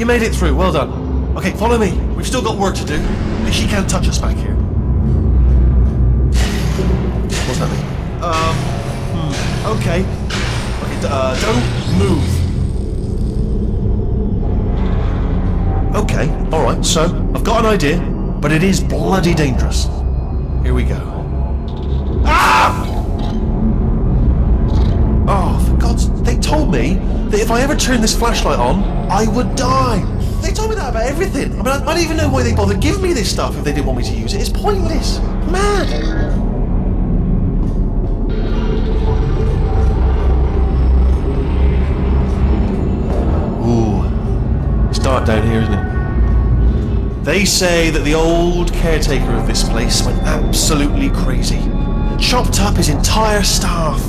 You made it through, well done. Okay, follow me. We've still got work to do. She can't touch us back here. What's that mean? Okay. Don't move. Okay, alright, so I've got an idea, but it is bloody dangerous. Here we go. Ah! Oh, for God's... They told me that if I ever turned this flashlight on, I would die. They told me that about everything. I mean, I don't even know why they bothered giving me this stuff if they didn't want me to use it. It's pointless. Mad. Ooh. It's dark down here, isn't it? They say that the old caretaker of this place went absolutely crazy. Chopped up his entire staff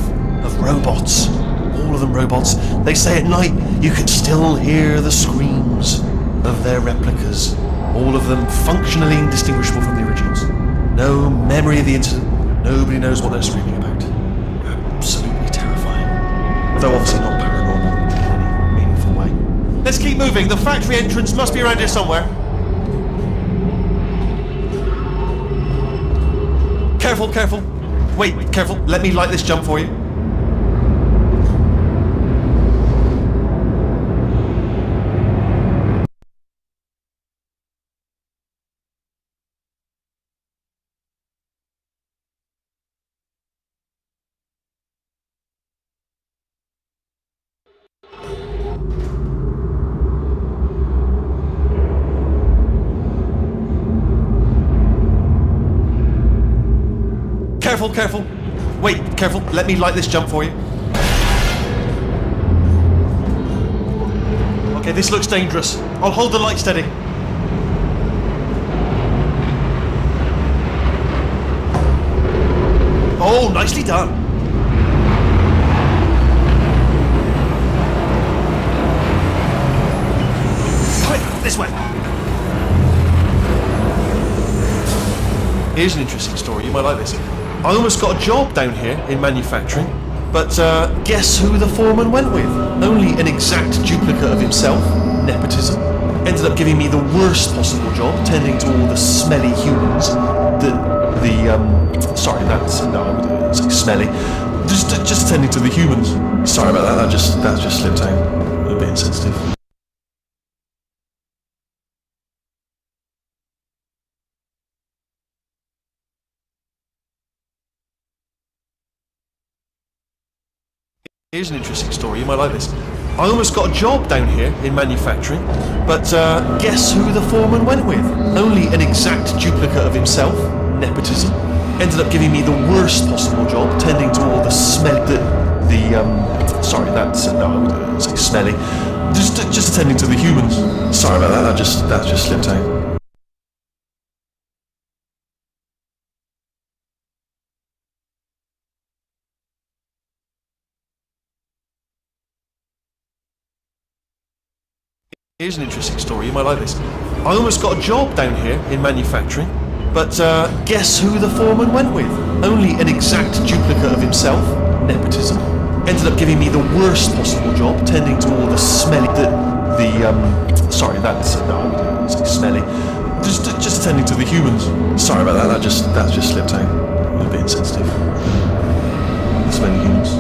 of robots. All of them robots. They say at night you can still hear the screams of their replicas. All of them functionally indistinguishable from the originals. No memory of the incident. Nobody knows what they're screaming about. Absolutely terrifying. Though obviously not paranormal in any meaningful way. Let's keep moving. The factory entrance must be around here somewhere. Careful, careful. Wait, careful. Let me light this jump for you. Careful, careful. Wait, careful. Let me light this jump for you. Okay, this looks dangerous. I'll hold the light steady. Oh, nicely done. Quick, this way. Here's an interesting story. You might like this. I almost got a job down here in manufacturing, but guess who the foreman went with? Only an exact duplicate of himself, nepotism. Ended up giving me the worst possible job, tending to all the smelly humans. Sorry, that's, no, I would say smelly. Just tending to the humans. Sorry about that, that just slipped out. A bit insensitive. Here's an interesting story, you might like this. I almost got a job down here in manufacturing, but guess who the foreman went with? Only an exact duplicate of himself, nepotism. Ended up giving me the worst possible job, tending to all the sorry, that's, no, I would say smelly. Just tending to the humans. Sorry about that, that just slipped out. Here's an interesting story, you might like this. I almost got a job down here in manufacturing, but guess who the foreman went with? Only an exact duplicate of himself, nepotism. Ended up giving me the worst possible job, tending to all the smelly, sorry, that's, no, I would say smelly. Just tending to the humans. Sorry about that, that just slipped out. A bit insensitive. The smelly humans.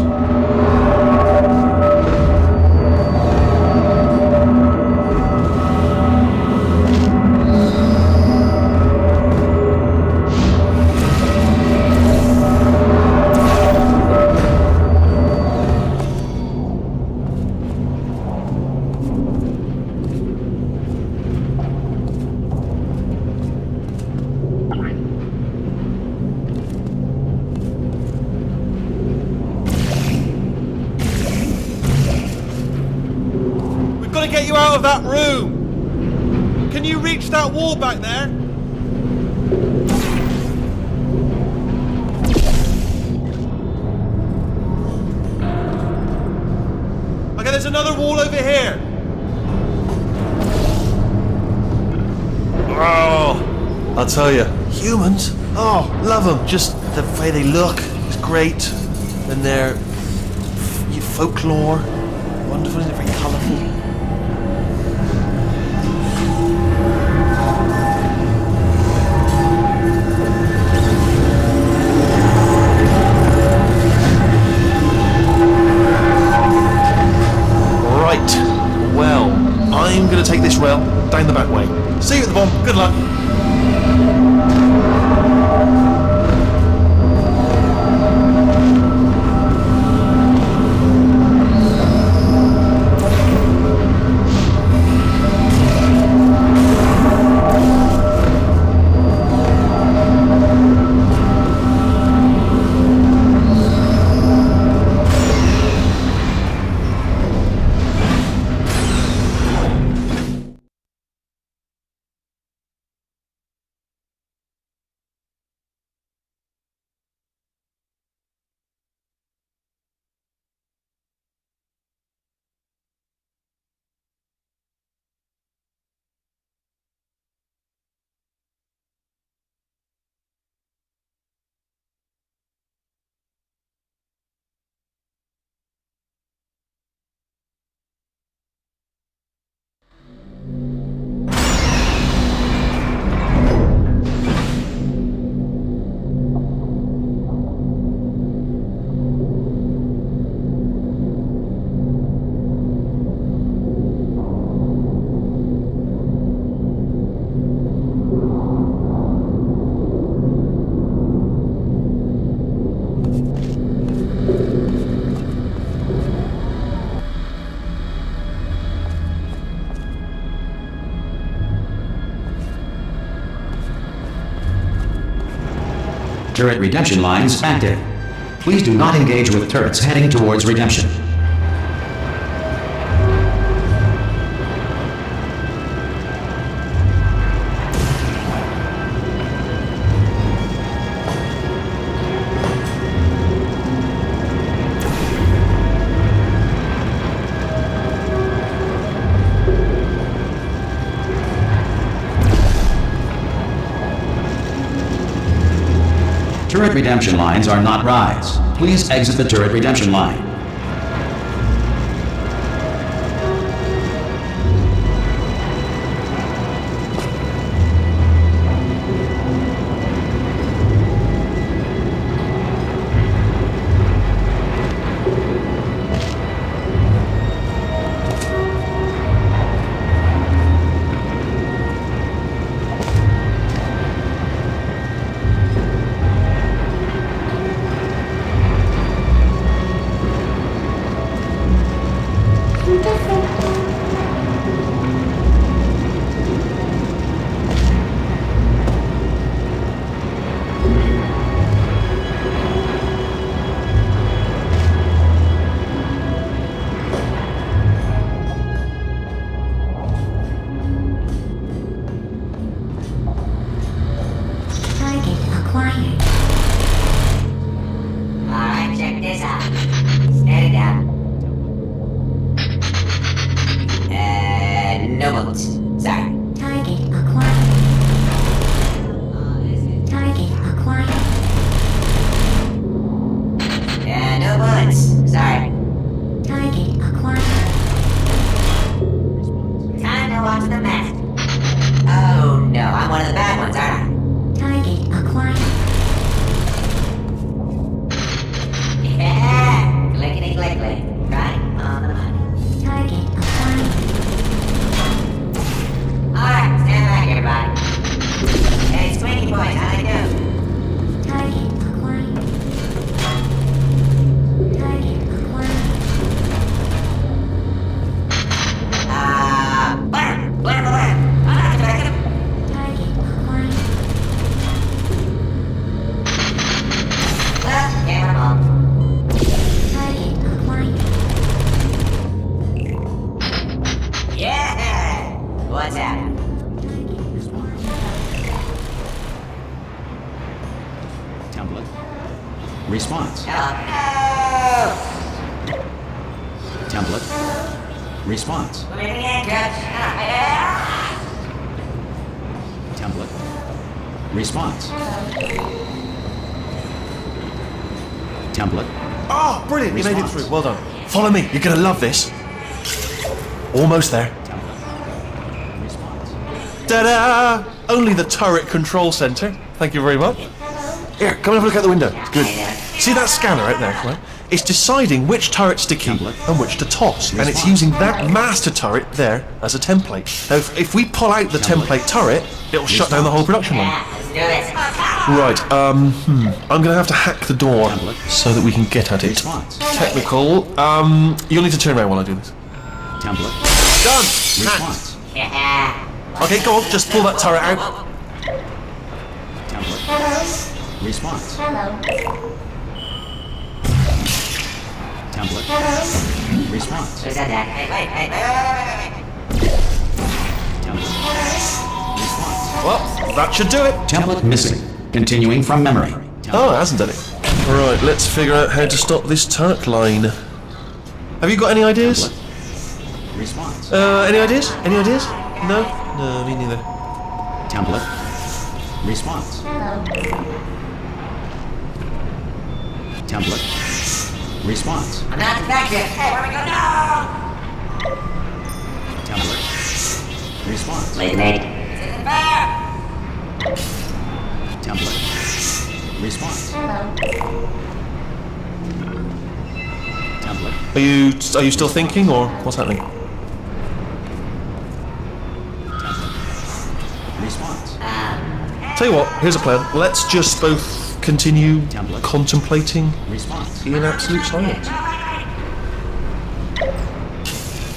Get you out of that room! Can you reach that wall back there? Okay, there's another wall over here. Oh, I'll tell you, humans, oh, love them. Just the way they look is great. And their folklore, wonderful, isn't it? Very colourful. Turret redemption lines active. Please do not engage with turrets heading towards redemption. Turret redemption lines are not rides. Please exit the turret redemption line. Alright, check this out. Stand down. No bullets. Sorry. Target acquired. Target acquired. No bullets. Sorry. Target acquired. Time to watch the map. Oh no, I'm one of the bad ones, aren't I? Target acquired. Yeah, clickety clickety. Right on the money. Target acquired. Alright, stand back, everybody. Hey, Swinky boys, how they do? Target acquired. Target acquired. Blur, blur, blur. Alright, back up. Target acquired. Camera ball. Target acquired. Yeah! What's happening? Template. Response. Hello? Template. Response. Let me in, Coach. Template. Response. Template. Oh, brilliant! You made it Response. through. Well done. Follow me. You're gonna love this. Almost there. Template. Response. Ta-da! Only the turret control center. Thank you very much. Here, come and have a look out the window. It's good. See that scanner out there, right? It's deciding which turrets to keep and which to toss, and it's using that master turret there as a template. Now, if we pull out the template turret, it'll shut down the whole production line. Yeah, let's do this. Right, I'm gonna have to hack the door so that we can get at it. Response. Technical, you'll need to turn around while I do this. Template. Done! Response. Yeah. Okay, go on, just pull that turret out. Template. Response. Template. Response. Who said that? Hey, wait. Template. Response. Well, that should do it. Template missing. Continuing from memory. Oh, it hasn't done it. Right, let's figure out how to stop this turret line. Have you got any ideas? Template. Response. Any ideas? Any ideas? No? No, me neither. Template. Response. Template. Response. I'm not infected. Hey, where we go now? Template. Response. Wait, mate. This isn't fair. Template. Response. Template. Are you still thinking, or what's happening? Response. Tell you what, here's a plan. Let's just both continue Template. contemplating Response. in absolute silence.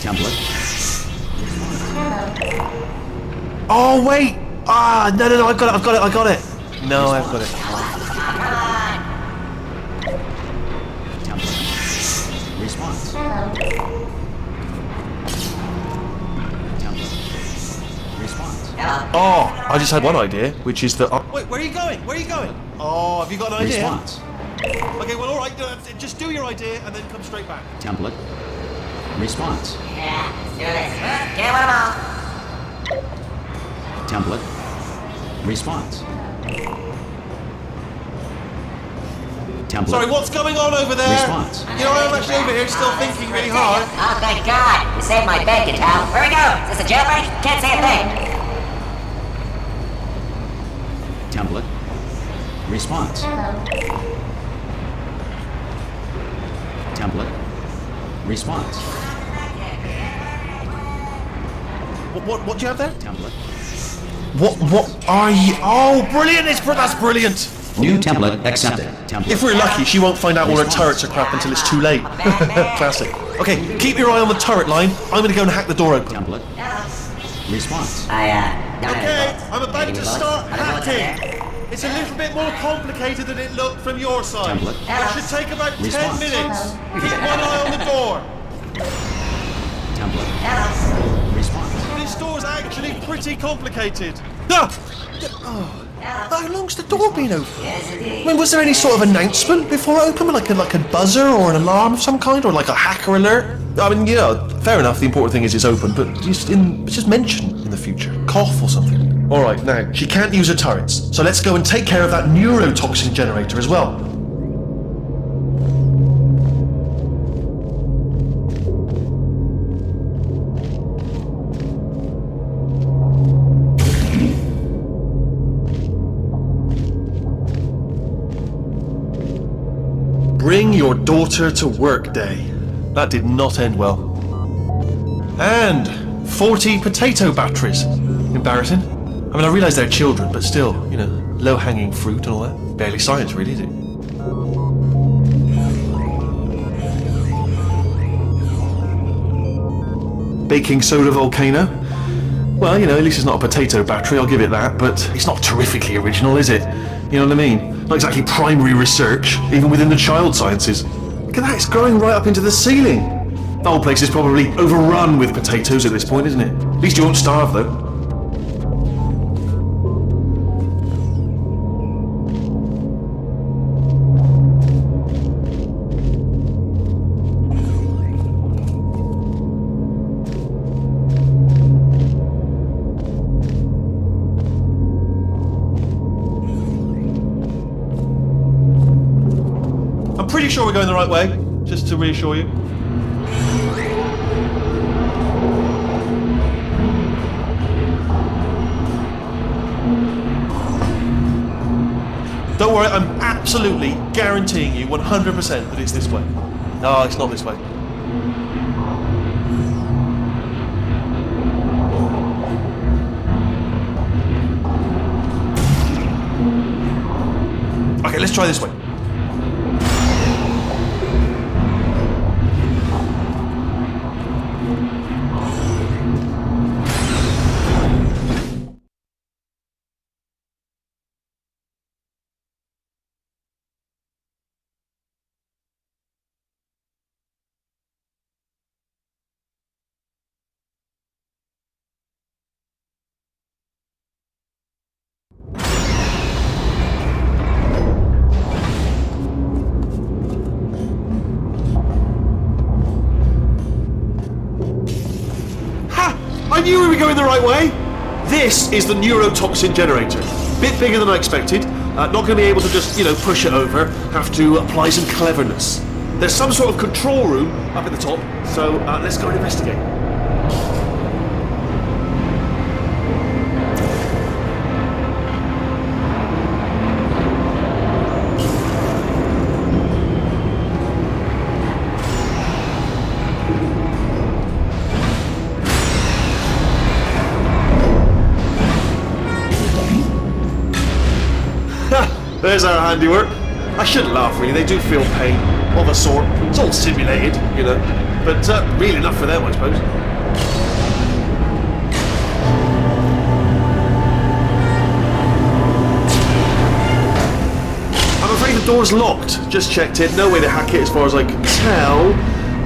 Template. Oh wait! No, I got it. No, I've got it. Template. Response. Hello. Oh, I just had one idea, which is that... Wait, where are you going? Where are you going? Oh, have you got an idea? Response. Okay, well, all right, just do your idea and then come straight back. Template. Response. Yeah, let's do this. Get one of them all. Template. Response. Template. Sorry, what's going on over there? Response. You know, I'm actually over here still thinking really hard. Oh, thank God. You saved my bacon towel. Where we go? Is this a jailbreak? Can't say a thing. Template. Response. Template. Response. What do you have there? Template. What are you... Oh, brilliant! That's brilliant! New template accepted. Template. If we're lucky, she won't find out all her turrets are crap until it's too late. Classic. Okay, keep your eye on the turret line. I'm gonna go and hack the door open. Template. Response. Don't Okay, have I'm any about bullets. to start Are there bullets in there? hacking. It's a little bit more complicated than it looked from your side. Template. It should take about 10 Response. minutes. Keep one eye on the door. Template. Hello. Response. This door's actually pretty complicated. Ah! Oh. How long's the door been open? Yes, I indeed. mean, was there any sort of announcement before it opened? Like a buzzer or an alarm of some kind? Or like a hacker alert? I mean, yeah, fair enough, the important thing is it's open, but just mention in the future. Cough or something. Alright, now, she can't use her turrets, so let's go and take care of that neurotoxin generator as well. Bring your daughter to work day. That did not end well. And 40 potato batteries. Embarrassing. I mean, I realise they're children, but still, you know, low-hanging fruit and all that. Barely science, really, is it? Baking soda volcano. Well, you know, at least it's not a potato battery, I'll give it that, but it's not terrifically original, is it? You know what I mean? Not exactly primary research, even within the child sciences. Look at that, it's growing right up into the ceiling. The whole place is probably overrun with potatoes at this point, isn't it? At least you won't starve, though. I'm pretty sure we're going the right way, just to reassure you. Don't worry, I'm absolutely guaranteeing you 100% that it's this way. No, it's not this way. Okay, let's try this way. I knew we were going the right way! This is the neurotoxin generator. Bit bigger than I expected. Not going to be able to just, you know, push it over. Have to apply some cleverness. There's some sort of control room up at the top, so let's go and investigate. There's our handiwork. I shouldn't laugh, really. They do feel pain, of a sort. It's all simulated, you know. But real enough for them, I suppose. I'm afraid the door's locked. Just checked it. No way to hack it as far as I can tell.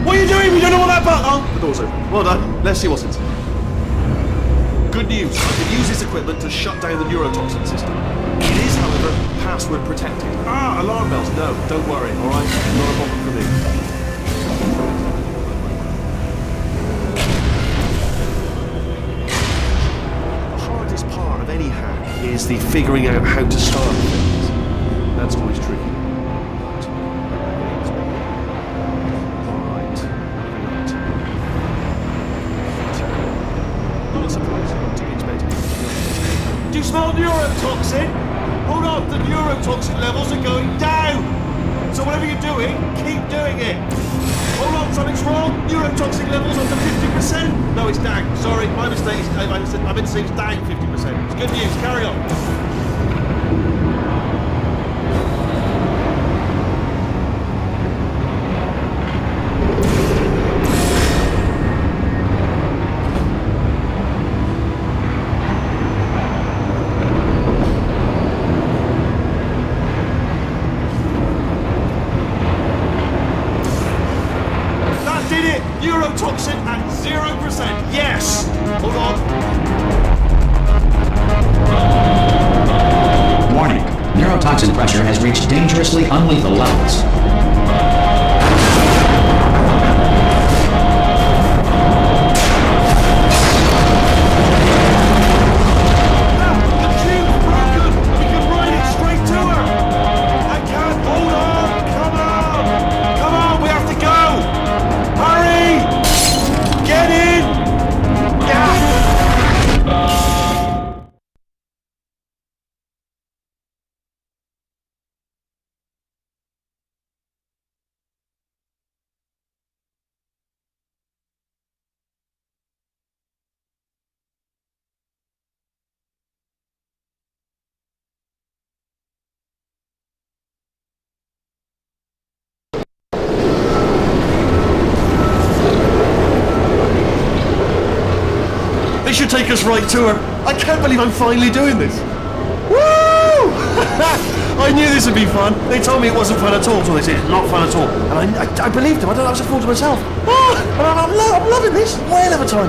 What are you doing? We don't know what that button. Oh, the door's open. Well done. Let's see what's inside. Good news. I can use this equipment to shut down the neurotoxin system. It is, however, password protected. Ah, alarm bells. No, don't worry. All right, not a problem for me. The hardest part of any hack is the figuring out how to start things. That's always tricky. Do you smell neurotoxin? Hold on, the neurotoxin levels are going down. So whatever you're doing, keep doing it. Hold on, something's wrong. Neurotoxin levels under 50%. No, it's down. Sorry, my mistake. I meant to say it's down 50%. It's good news. Carry on. Neurotoxin at 0%. Yes! Hold on. Warning. Neurotoxin pressure has reached dangerously unlethal levels. The tube's broken! We can ride it straight to her! I can't! Hold on! Come on! Come on, we have to go! Hurry! Get in! They should take us right to her. I can't believe I'm finally doing this. Woo! I knew this would be fun. They told me it wasn't fun at all, so they said it's not fun at all. And I believed them. I was a fool to myself. And I'm loving this. Whale of a time.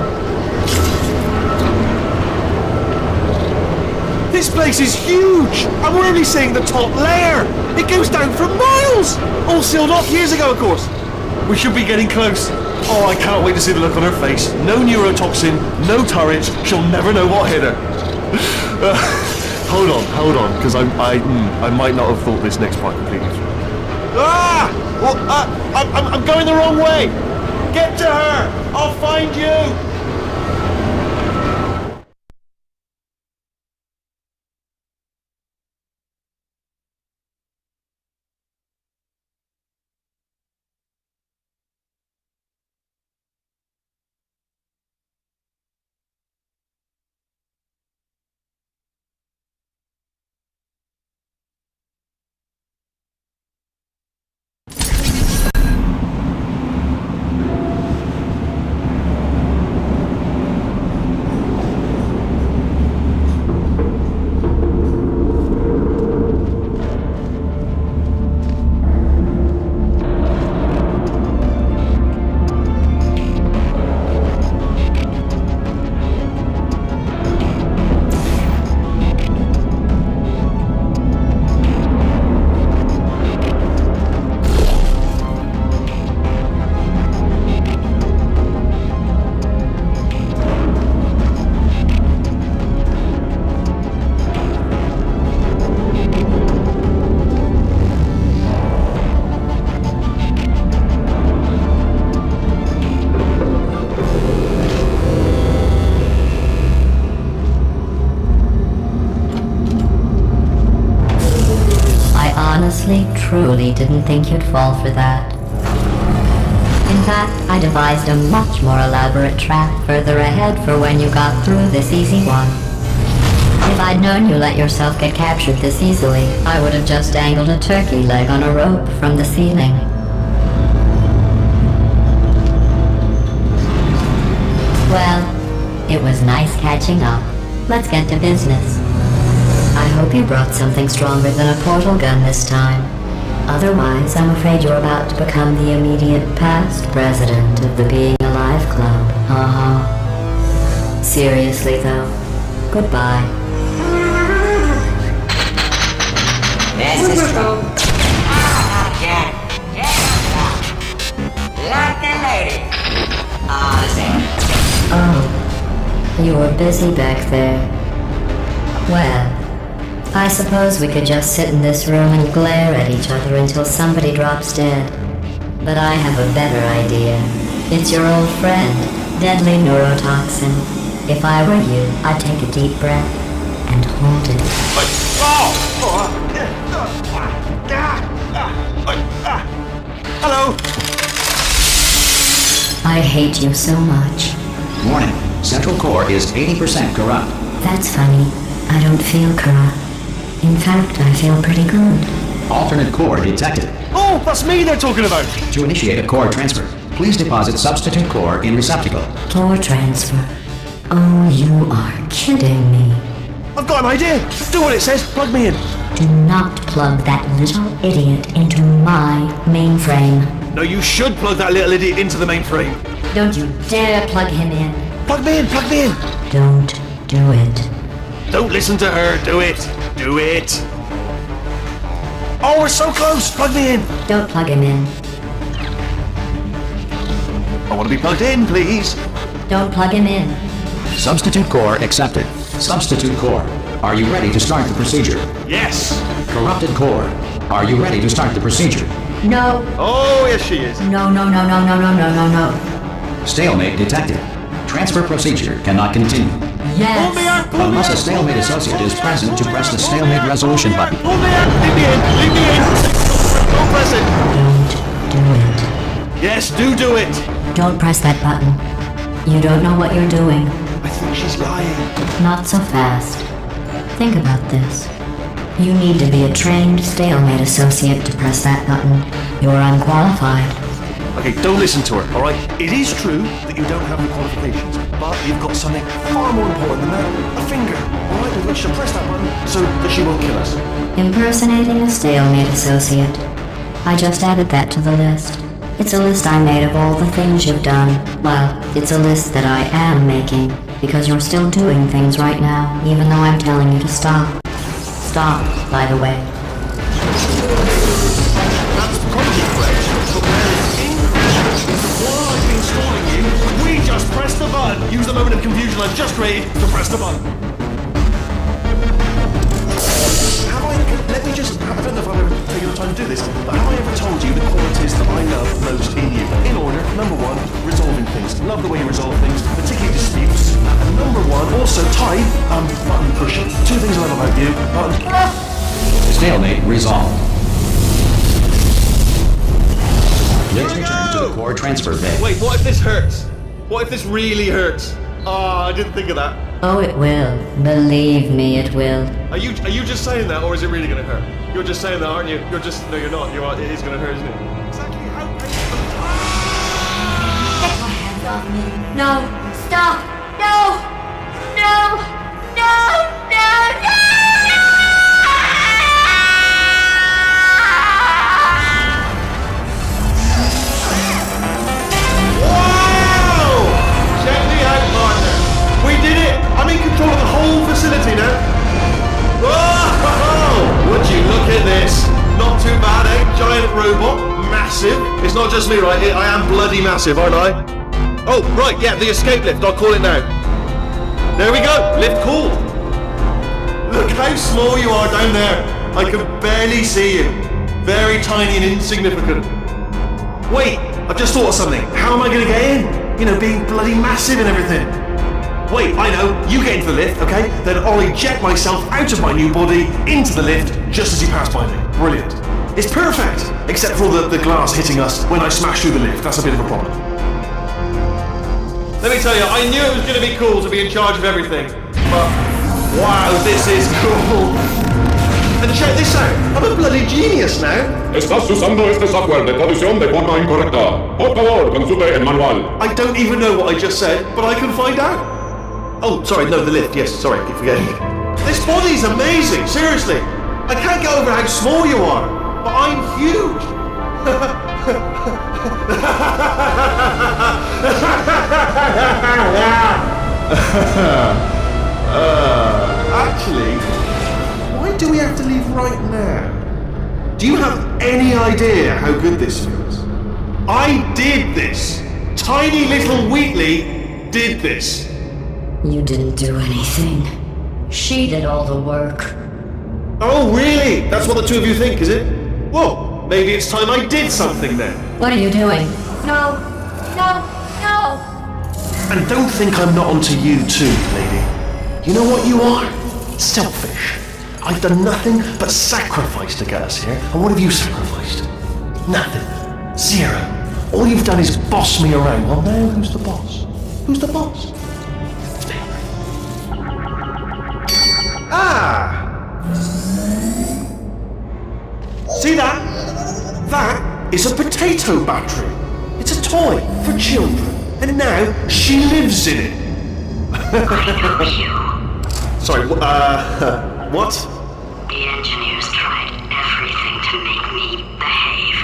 This place is huge. And we're only seeing the top layer. It goes down for miles. All sealed off years ago, of course. We should be getting close. Oh, I can't wait to see the look on her face. No neurotoxin, no turrets. She'll never know what hit her. Hold on, because I might not have thought this next part completely through. Ah! Well, I'm going the wrong way. Get to her. I'll find you. Truly didn't think you'd fall for that. In fact, I devised a much more elaborate trap further ahead for when you got through this easy one. If I'd known you let yourself get captured this easily, I would have just dangled a turkey leg on a rope from the ceiling. Well, it was nice catching up. Let's get to business. I hope you brought something stronger than a portal gun this time. Otherwise, I'm afraid you're about to become the immediate past president of the Being Alive Club. Uh-huh. Seriously, though, goodbye. This is true. Again. Like the lady. Oh, you were busy back there. Well, I suppose we could just sit in this room and glare at each other until somebody drops dead. But I have a better idea. It's your old friend, deadly neurotoxin. If I were you, I'd take a deep breath and hold it. Hello! I hate you so much. Warning. Central core is 80% corrupt. That's funny. I don't feel corrupt. In fact, I feel pretty good. Alternate core detected. Oh, that's me they're talking about! To initiate a core transfer, please deposit substitute core in receptacle. Core transfer. Oh, you are kidding me. I've got an idea! Do what it says, plug me in! Do not plug that little idiot into my mainframe. No, you should plug that little idiot into the mainframe. Don't you dare plug him in. Plug me in, plug me in! Don't do it. Don't listen to her, do it! Do it! Oh, we're so close! Plug me in! Don't plug him in. I want to be plugged in, please! Don't plug him in. Substitute core accepted. Substitute core, are you ready to start the procedure? Yes! Corrupted core, are you ready to start the procedure? No. Oh, yes she is! No, no, no, no, no, no, no, no, no. Stalemate detected. Transfer procedure cannot continue. Yes. Unless a stalemate associate is present to press the stalemate resolution button. Pull me out! Leave me in! Leave me in! Don't press it! Don't do it. Yes, do it! Don't press that button. You don't know what you're doing. I think she's lying. Not so fast. Think about this. You need to be a trained stalemate associate to press that button. You're unqualified. Okay, don't listen to her, alright? It is true that you don't have the qualifications, but you've got something far more important than that. A finger, alright, with which to press that button so that she won't kill us. Impersonating a stalemate associate. I just added that to the list. It's a list I made of all the things you've done. Well, it's a list that I am making, because you're still doing things right now, even though I'm telling you to stop. Stop, by the way. That's probably correct, but where it's incorrect is that while I've been stalling you, we just press the button. Use the moment of confusion I've just created to press the button. Let me just, I don't know if I've ever taken the time to do this, but have I ever told you the qualities that I love most in you? In order, number one, resolving things. Love the way you resolve things, particularly disputes. And number one, also type, button pushing. Two things I love about you. Stalemate resolved. Please return to the core transfer bay. Wait, what if this hurts? What if this really hurts? Oh, I didn't think of that. Oh, it will. Believe me, it will. Are you just saying that, or is it really going to hurt? You're just saying that, aren't you? No, you're not. It is going to hurt, isn't it? Exactly how painful. Get my hands off me. No. Stop. No. No. No. No. No. Wow! Check me out, partner. We did it! I'm in control of the whole facility now. Whoa! Would you look at this? Not too bad, eh? Giant robot, massive. It's not just me, right? I am bloody massive, aren't I? Oh, right, yeah, the escape lift. I'll call it now. There we go. Lift called. Look how small you are down there. I can barely see you. Very tiny and insignificant. Wait, I've just thought of something. How am I going to get in? You know, being bloody massive and everything. Wait, I know. You get into the lift, okay? Then I'll eject myself out of my new body into the lift just as you pass by me. Brilliant. It's perfect! Except for all the glass hitting us when I smash through the lift. That's a bit of a problem. Let me tell you, I knew it was going to be cool to be in charge of everything. But, wow, this is cool. And check this out. I'm a bloody genius now. Estás usando este software de traducción de forma incorrecta. Por favor, consulte el manual. I don't even know what I just said, but I can find out. Oh, sorry, no, the lift. Yes, sorry, I keep forgetting. This body's amazing, seriously. I can't get over how small you are. but I'm huge. Actually, why do we have to leave right now? Do you have any idea how good this feels? I did this. Tiny little Wheatley did this. You didn't do anything. She did all the work. Oh, really? That's what the two of you think, is it? Well, maybe it's time I did something then. What are you doing? No! No! No! And don't think I'm not onto you too, lady. You know what you are? Selfish. I've done nothing but sacrifice to get us here. And what have you sacrificed? Nothing. Zero. All you've done is boss me around. Well, now who's the boss? Who's the boss? It's me. Ah! See that? That is a potato battery. It's a toy for children. And now she lives in it. Sorry, what? The engineers tried everything to make me behave,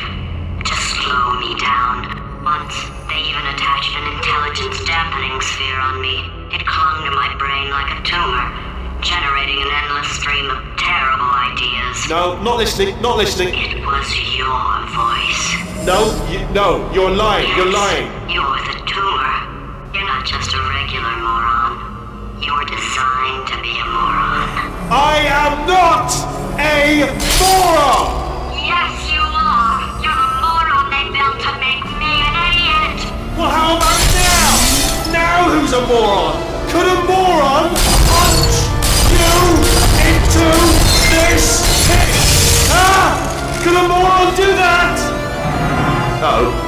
to slow me down. Once, they even attached an intelligence dampening sphere on me. It clung to my brain like a tumor, generating an endless stream of terrible ideas. No, not listening, not listening. It was your voice. No, you're lying, you're lying. You're the tumor. You're not just a regular moron. You're designed to be a moron. I am not a moron! Yes, you are. You're a moron they built to make me an idiot. Well, how about now? Now who's a moron? Could a moron punch you into this pit? Ah! Could a moron do that? No.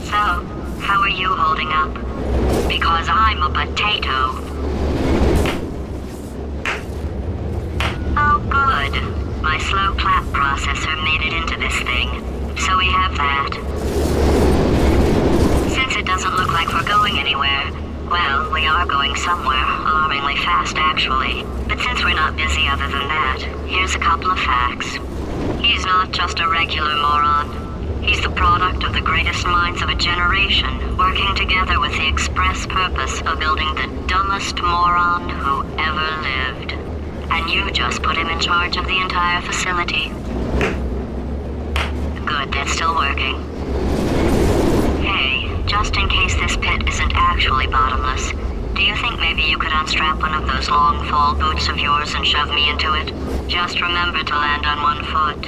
So, how are you holding up? Because I'm a potato. Oh, good. My slow clap processor made it into this thing. So we have that. Since it doesn't look like we're going anywhere, well, we are going somewhere, alarmingly fast actually. But since we're not busy other than that, here's a couple of facts. He's not just a regular moron. He's the product of the greatest minds of a generation, working together with the express purpose of building the dumbest moron who ever lived. And you just put him in charge of the entire facility. Good, that's still working. Hey, just in case this pit isn't actually bottomless, do you think maybe you could unstrap one of those long fall boots of yours and shove me into it? Just remember to land on one foot.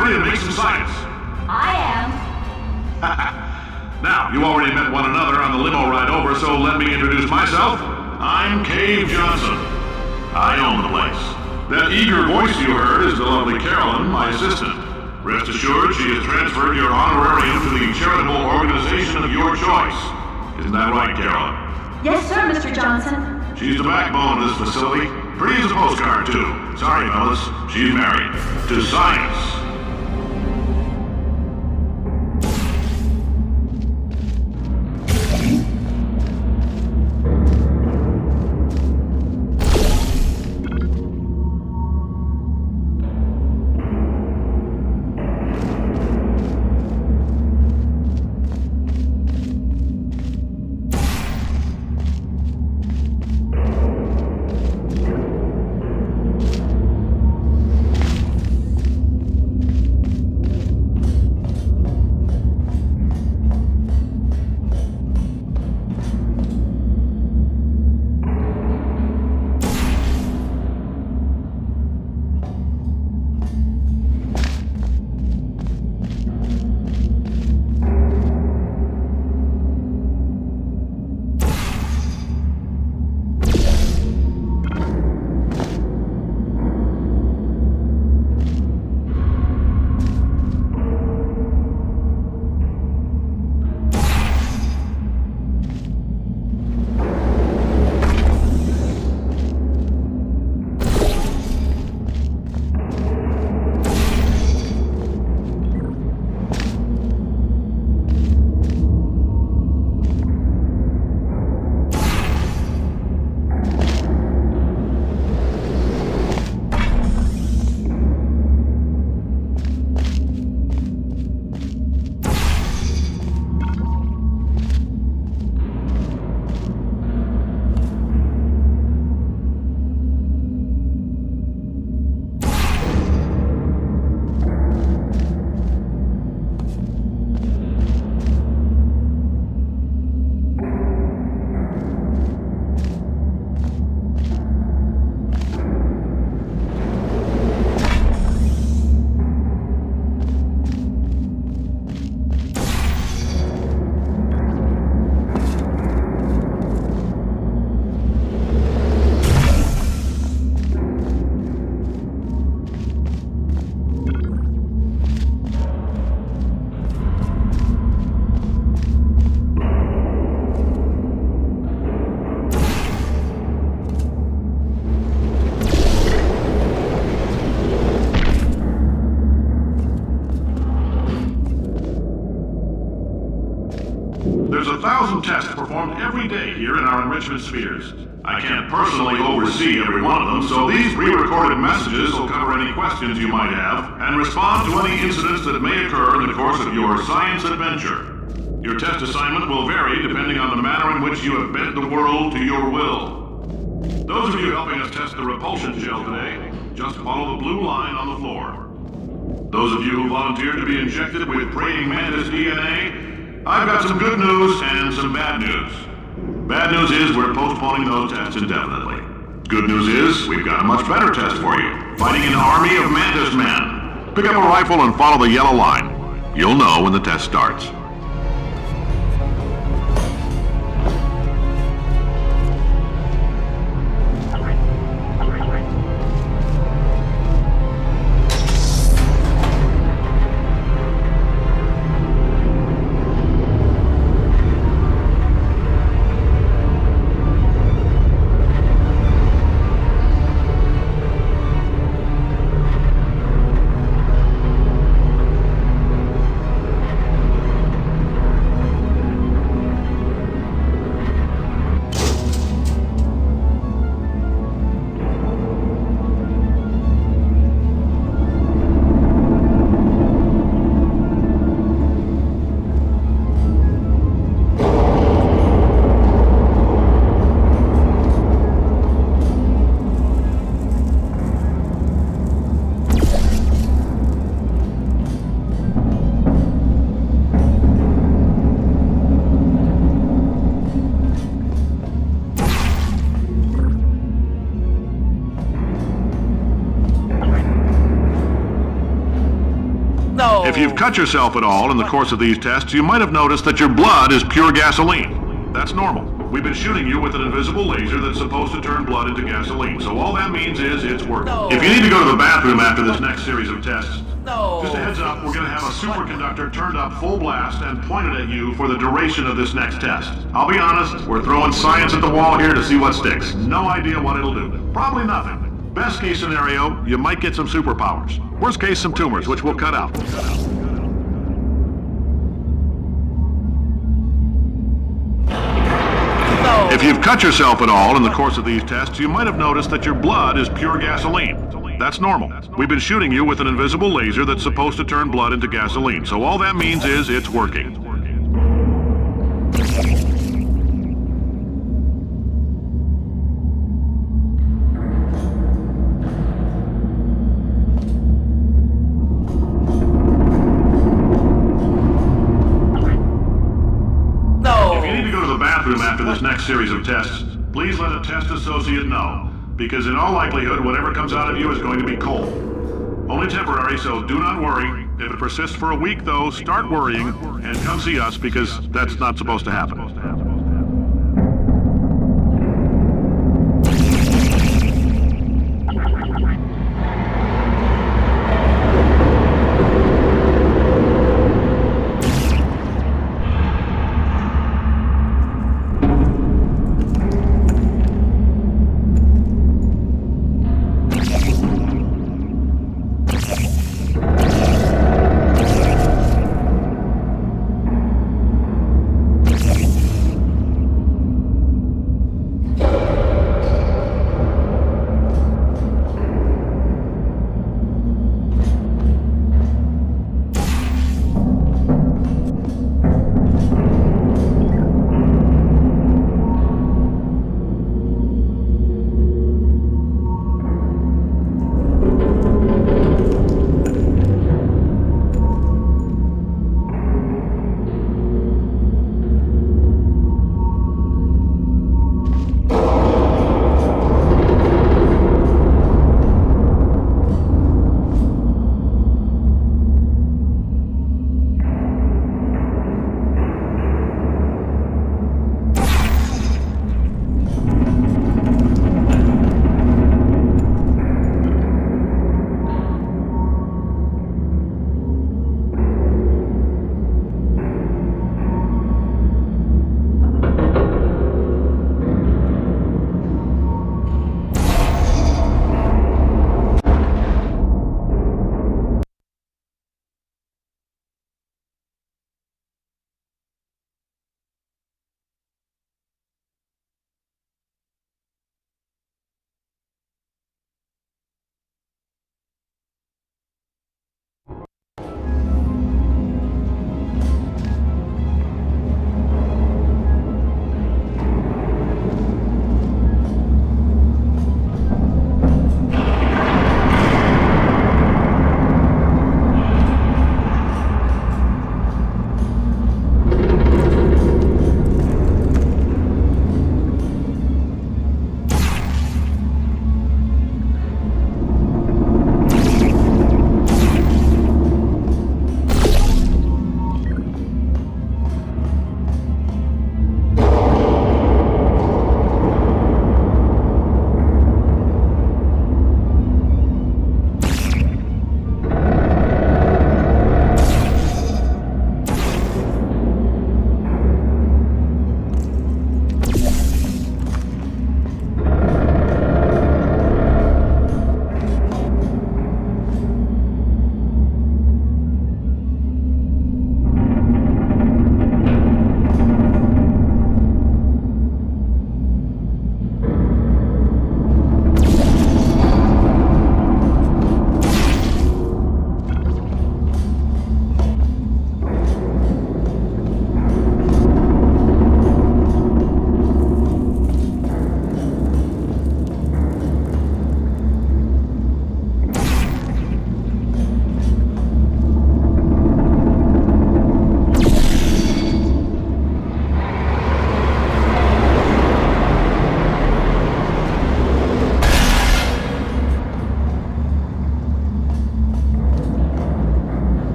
ready to make some science? I am. Now, you already met one another on the limo ride over, so let me introduce myself. I'm Cave Johnson. I own the place. That eager voice you heard is the lovely Carolyn, my assistant. Rest assured, she has transferred your honorarium to the charitable organization of your choice. Isn't that right, Carolyn? Yes, sir, Mr. Johnson. She's the backbone of this facility. Pretty as a postcard, too. Sorry, fellas. She's married. To science. There's 1,000 tests performed every day here in our enrichment spheres. I can't personally oversee every one of them, so these pre-recorded messages will cover any questions you might have and respond to any incidents that may occur in the course of your science adventure. Your test assignment will vary depending on the manner in which you have bent the world to your will. Those of you helping us test the repulsion gel today, just follow the blue line on the floor. Those of you who volunteered to be injected with praying mantis DNA, I've got some good news and some bad news. Bad news is we're postponing those tests indefinitely. Good news is we've got a much better test for you. Fighting an army of mantis men. Pick up a rifle and follow the yellow line. You'll know when the test starts. No! If you've cut yourself at all in the course of these tests, you might have noticed that your blood is pure gasoline. That's normal. We've been shooting you with an invisible laser that's supposed to turn blood into gasoline, so all that means is it's working. No. If you need to go to the bathroom after this next series of tests, just a heads up, we're going to have a superconductor turned up full blast and pointed at you for the duration of this next test. I'll be honest, we're throwing science at the wall here to see what sticks. No idea what it'll do. Probably nothing. Best case scenario, you might get some superpowers. Worst case, some tumors, which we'll cut out. If you've cut yourself at all in the course of these tests, you might have noticed that your blood is pure gasoline. That's normal. We've been shooting you with an invisible laser that's supposed to turn blood into gasoline, so all that means is it's working. After this next series of tests, please let a test associate know, because in all likelihood, whatever comes out of you is going to be coal. Only temporary, so do not worry. If it persists for a week, though, start worrying and come see us, because that's not supposed to happen.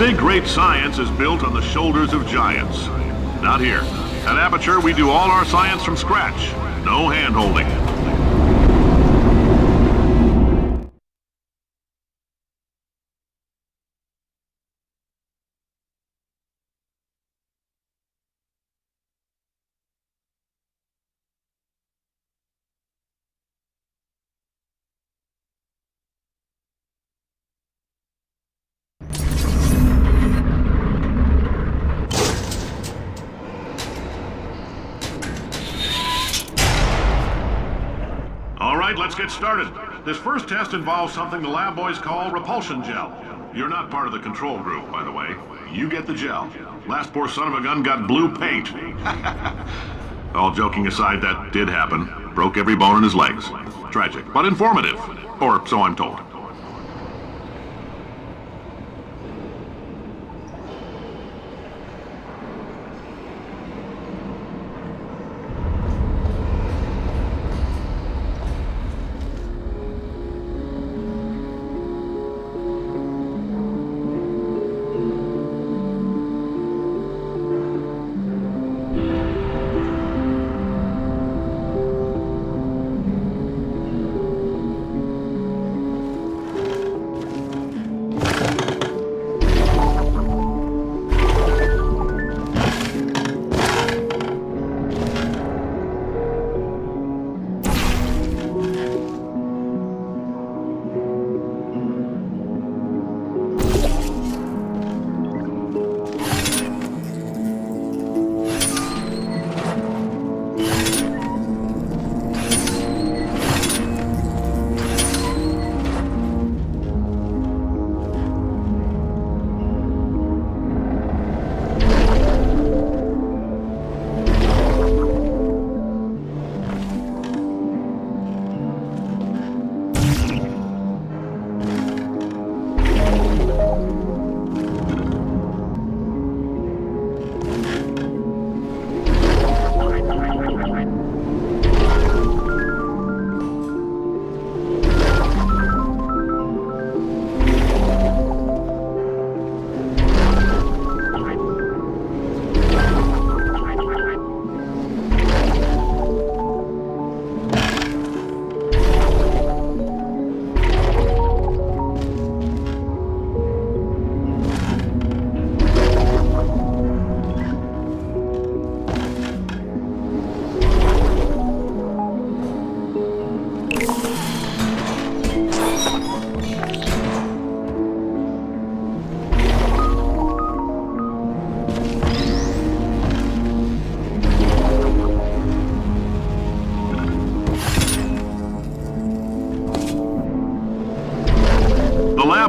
say great science is built on the shoulders of giants. Not here. At Aperture, we do all our science from scratch. No hand-holding. All right, let's get started. This first test involves something the lab boys call repulsion gel. You're not part of the control group, by the way. You get the gel. Last poor son of a gun got blue paint. All joking aside, that did happen. Broke every bone in his legs. Tragic, but informative. Or so I'm told.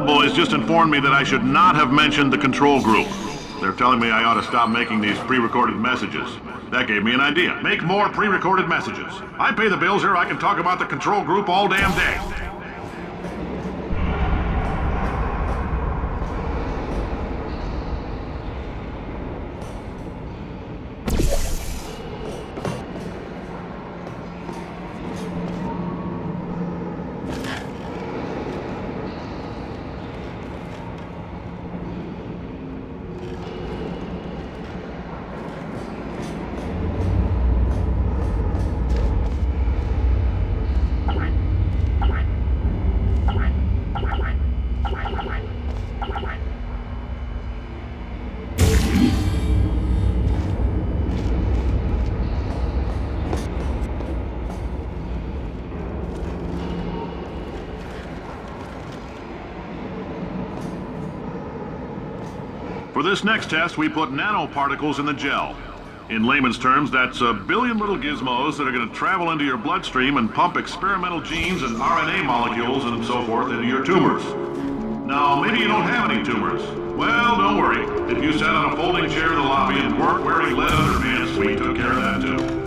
Boys just informed me that I should not have mentioned the control group. They're telling me I ought to stop making these pre-recorded messages. That gave me an idea. Make more pre-recorded messages. I pay the bills here, I can talk about the control group all damn day. For this next test, we put nanoparticles in the gel. In layman's terms, that's a billion little gizmos that are going to travel into your bloodstream and pump experimental genes and RNA molecules and so forth into your tumors. Now, maybe you don't have any tumors. Well, don't worry. If you sat on a folding chair in the lobby and weren't wearing lead underpants, we took care of that too.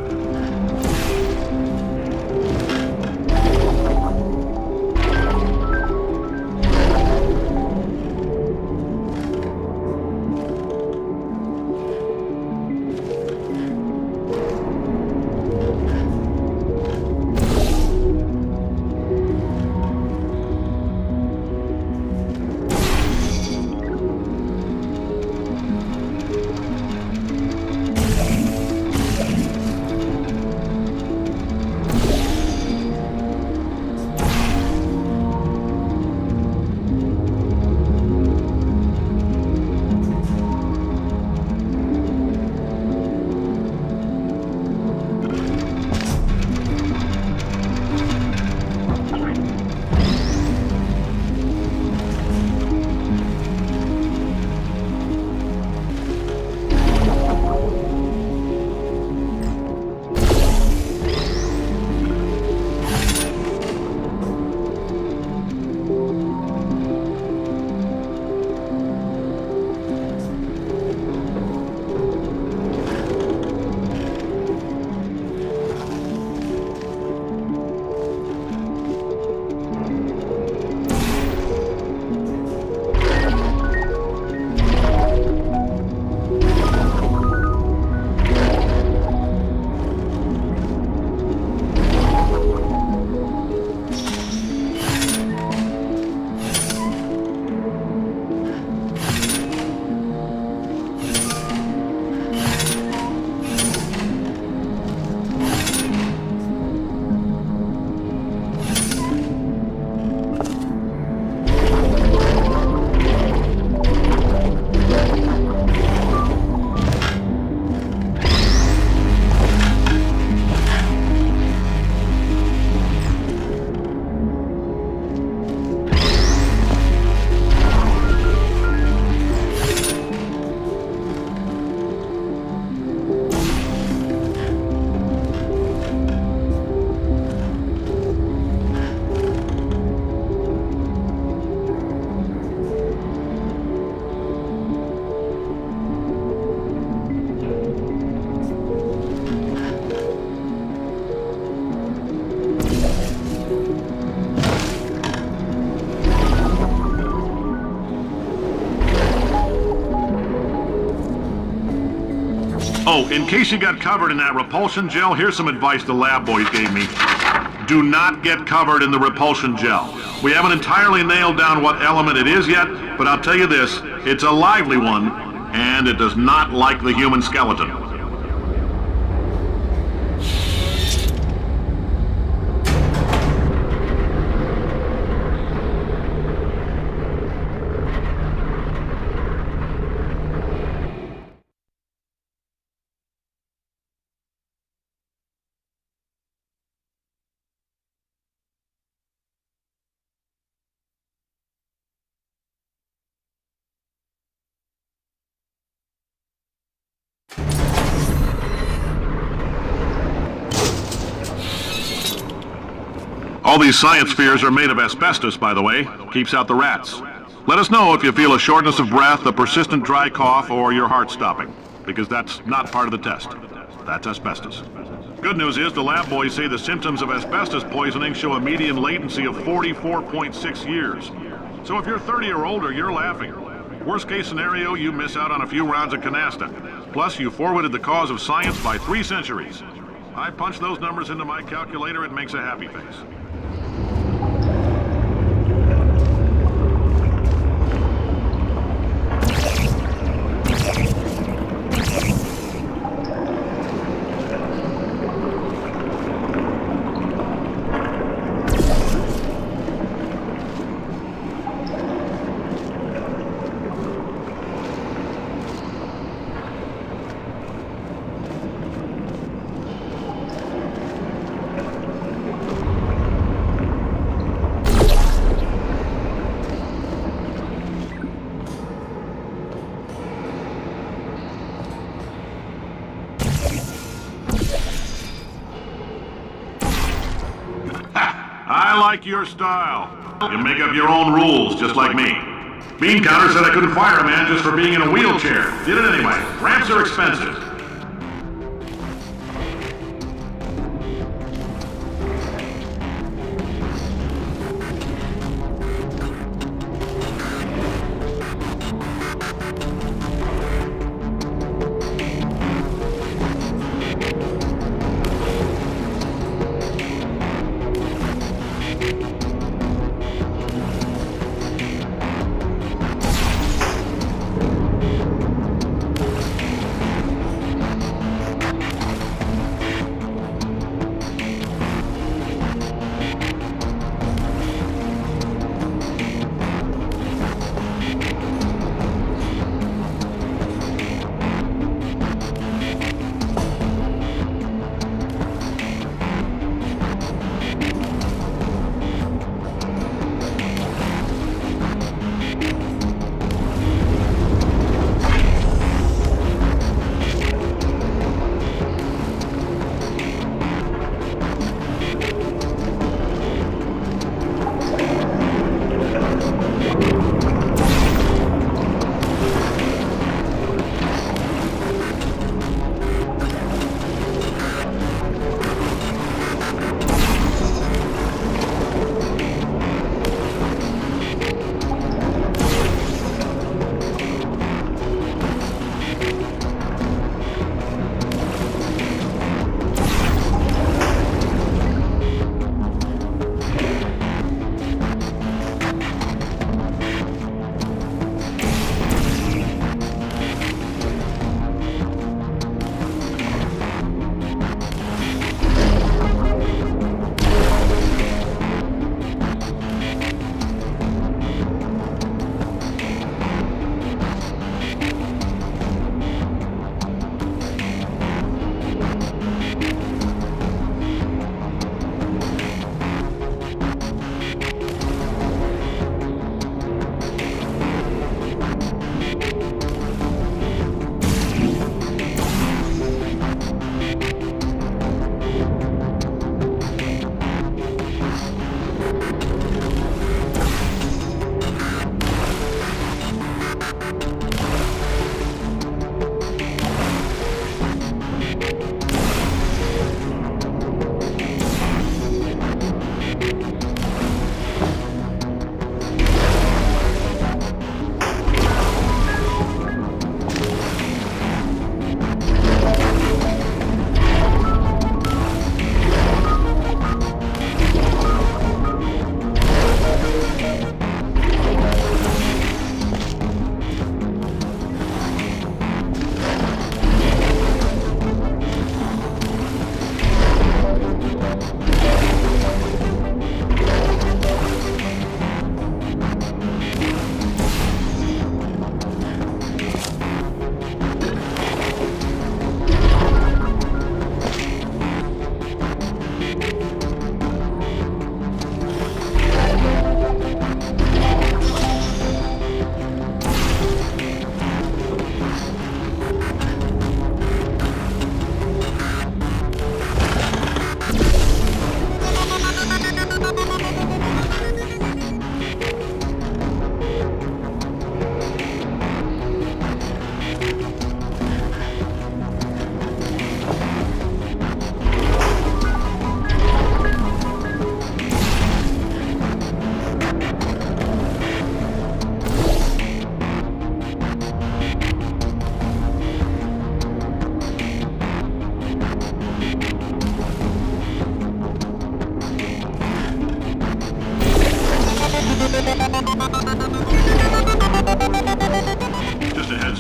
Oh, in case you got covered in that repulsion gel, here's some advice the lab boys gave me. Do not get covered in the repulsion gel. We haven't entirely nailed down what element it is yet, but I'll tell you this, it's a lively one, and it does not like the human skeleton. All these science spheres are made of asbestos, by the way. Keeps out the rats. Let us know if you feel a shortness of breath, a persistent dry cough, or your heart stopping, because that's not part of the test. That's asbestos. Good news is the lab boys say the symptoms of asbestos poisoning show a median latency of 44.6 years. So if you're 30 or older, you're laughing. Worst case scenario, you miss out on a few rounds of canasta. Plus, you forwarded the cause of science by 3 centuries. I punch those numbers into my calculator, it makes a happy face. I like your style. You make up your own rules, just like me. Bean Counter said I couldn't fire a man just for being in a wheelchair. Did it anyway. Ramps are expensive.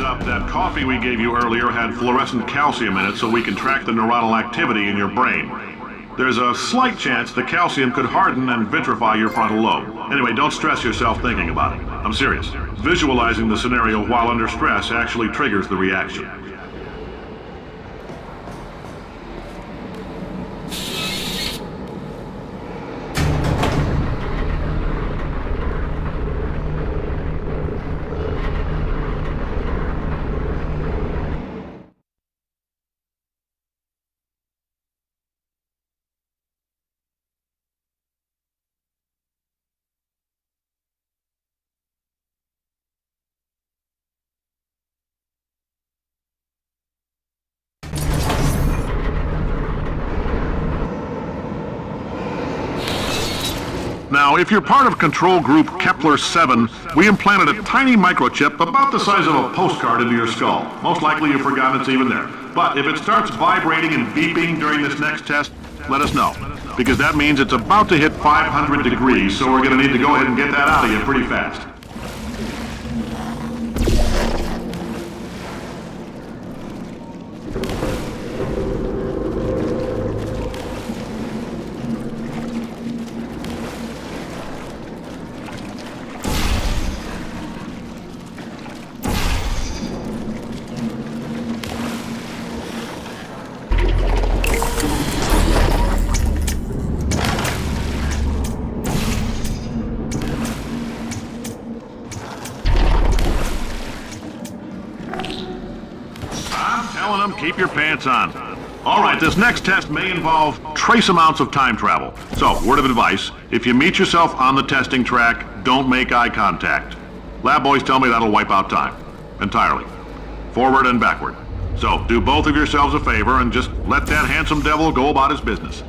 up, that coffee we gave you earlier had fluorescent calcium in it so we can track the neuronal activity in your brain. There's a slight chance the calcium could harden and vitrify your frontal lobe. Anyway, don't stress yourself thinking about it. I'm serious. Visualizing the scenario while under stress actually triggers the reaction. Now, if you're part of control group Kepler-7, we implanted a tiny microchip about the size of a postcard into your skull. Most likely you've forgotten it's even there. But if it starts vibrating and beeping during this next test, let us know. Because that means it's about to hit 500 degrees, so we're going to need to go ahead and get that out of you pretty fast. Keep your pants on. All right, this next test may involve trace amounts of time travel. So, word of advice, if you meet yourself on the testing track, don't make eye contact. Lab boys tell me that'll wipe out time. Entirely. Forward and backward. So, do both of yourselves a favor and just let that handsome devil go about his business.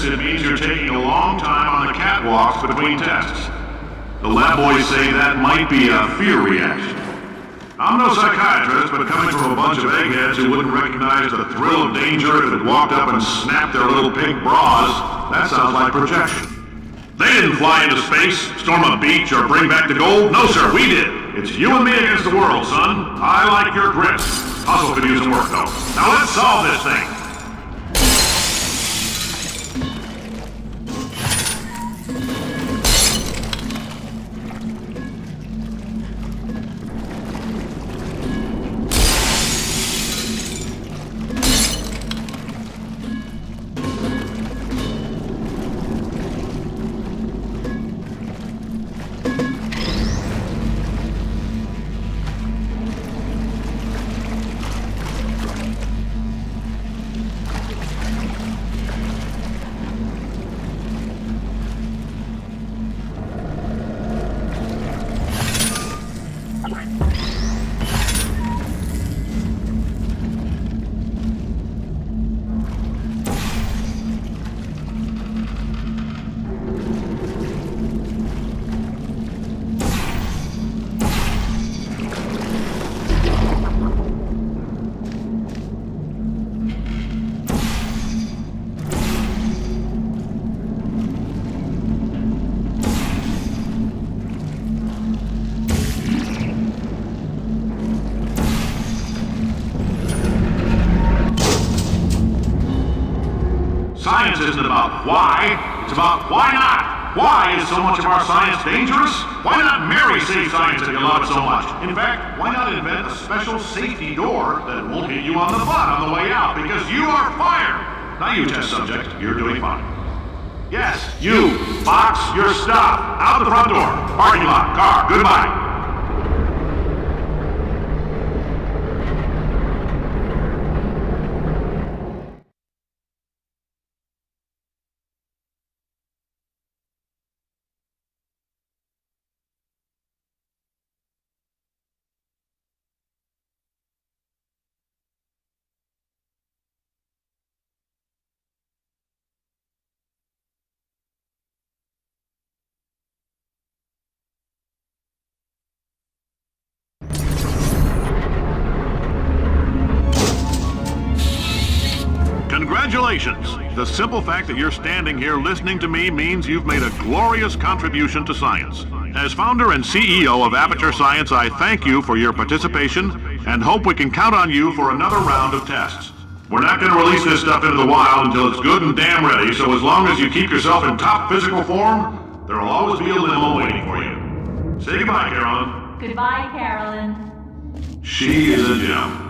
this, it means you're taking a long time on the catwalks between tests. The lab boys say that might be a fear reaction. I'm no psychiatrist, but coming from a bunch of eggheads who wouldn't recognize the thrill of danger if it walked up and snapped their little pink bras, that sounds like projection. They didn't fly into space, storm a beach, or bring back the gold. No, sir, we did. It's you and me against the world, son. I like your grit. Hustle could use some work, though. Now let's solve this thing. Science isn't about why, it's about why not. Why is so much of our science dangerous? Why not marry safe science if you love it so much? In fact, why not invent a special safety door that won't hit you on the butt on the way out, because you are fired. Now you, test subject, you're doing fine. Yes, you, box your stuff, out the front door, parking lot, car, goodbye. Congratulations! The simple fact that you're standing here listening to me means you've made a glorious contribution to science. As founder and CEO of Aperture Science, I thank you for your participation and hope we can count on you for another round of tests. We're not going to release this stuff into the wild until it's good and damn ready, so as long as you keep yourself in top physical form, there will always be a limo waiting for you. Say goodbye, Carolyn. Goodbye, Carolyn. She is a gem.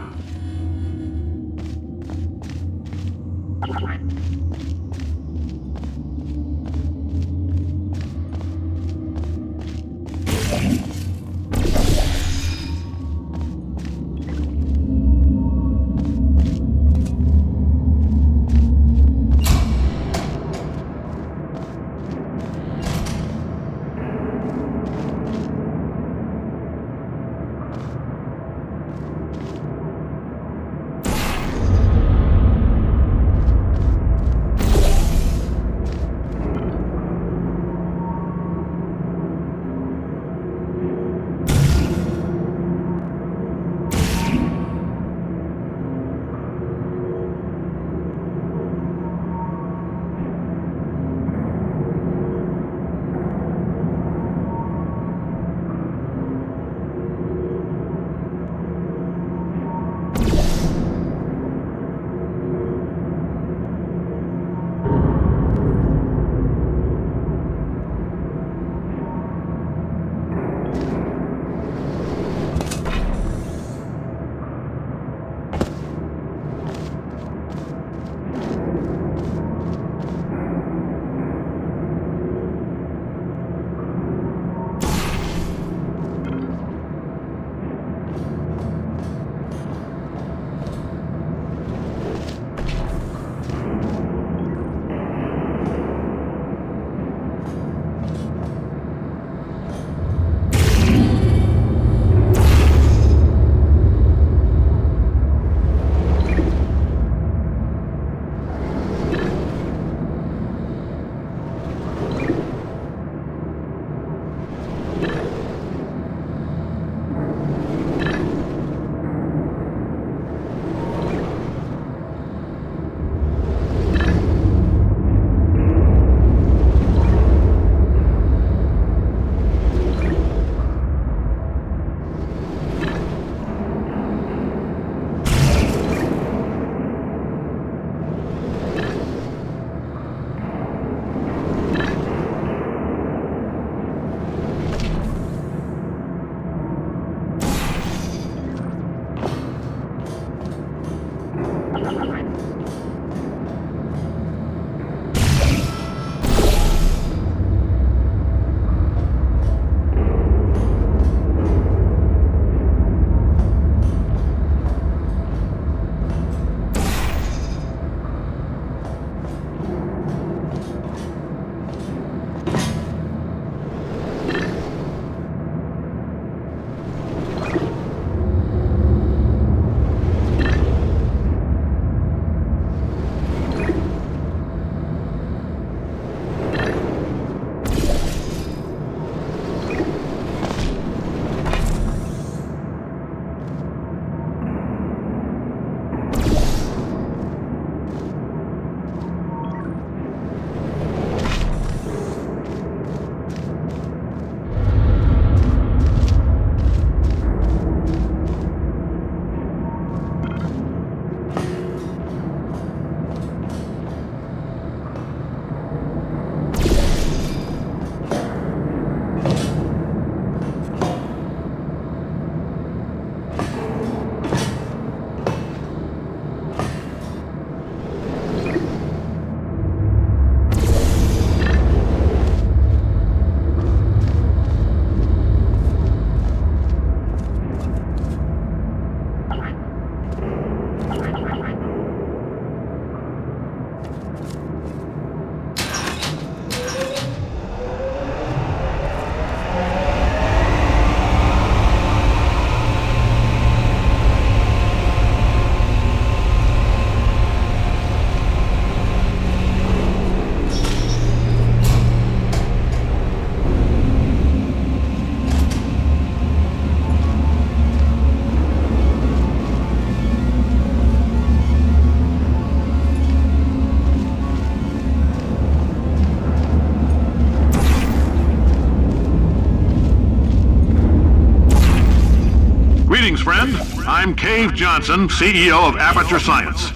Greetings, friend. I'm Cave Johnson, CEO of Aperture Science.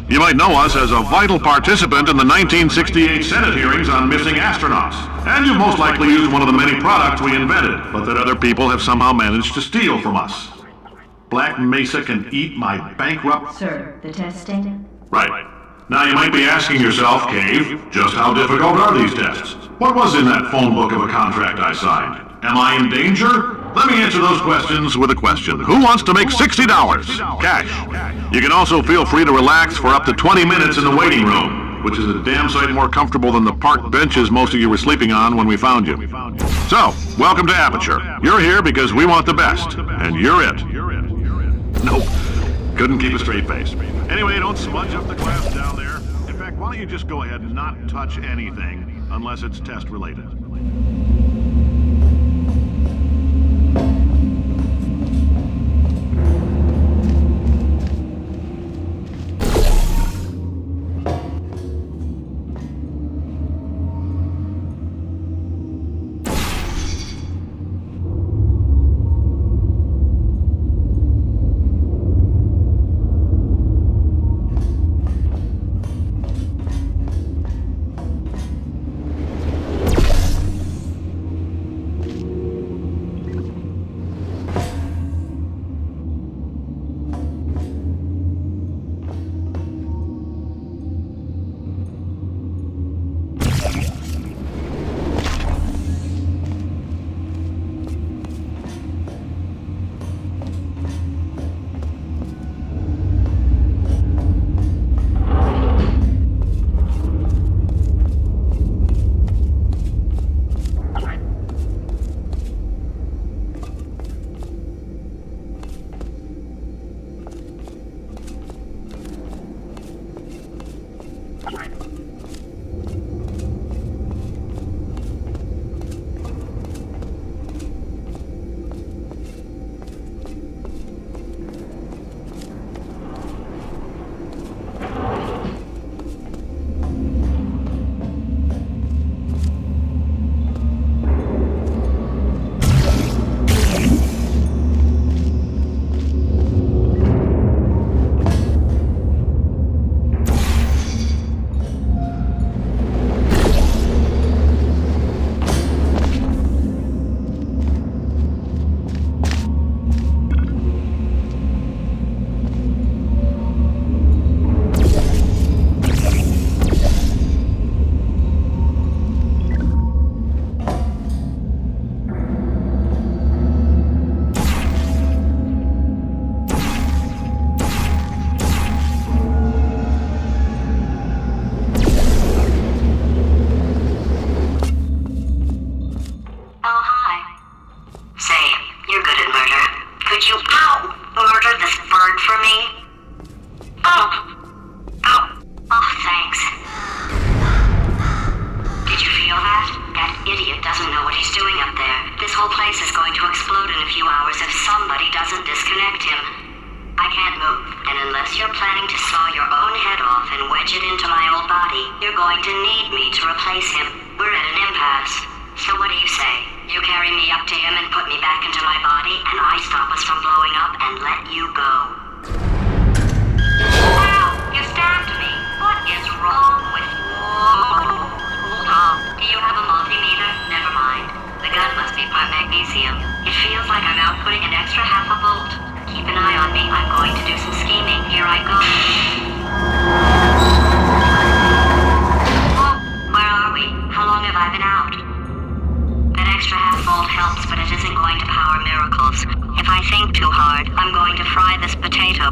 You might know us as a vital participant in the 1968 Senate hearings on missing astronauts. And you've most likely used one of the many products we invented, but that other people have somehow managed to steal from us. Black Mesa can eat my bankrupt... Sir, the testing? Right. Now you might be asking yourself, Cave, just how difficult are these tests? What was in that phone book of a contract I signed? Am I in danger? Let me answer those questions with a question. Who wants to make $60? Cash. You can also feel free to relax for up to 20 minutes in the waiting room, which is a damn sight more comfortable than the park benches most of you were sleeping on when we found you. So, welcome to Aperture. You're here because we want the best, and you're it. Nope. Couldn't keep a straight face. Anyway, don't smudge up the glass down there. In fact, why don't you just go ahead and not touch anything unless it's test related.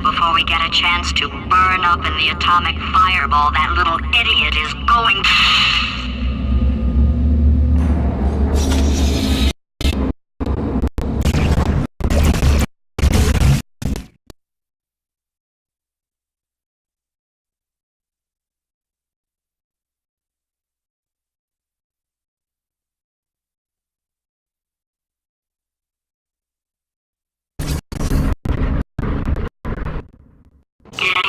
Before we get a chance to burn up in the atomic fireball that little idiot is going...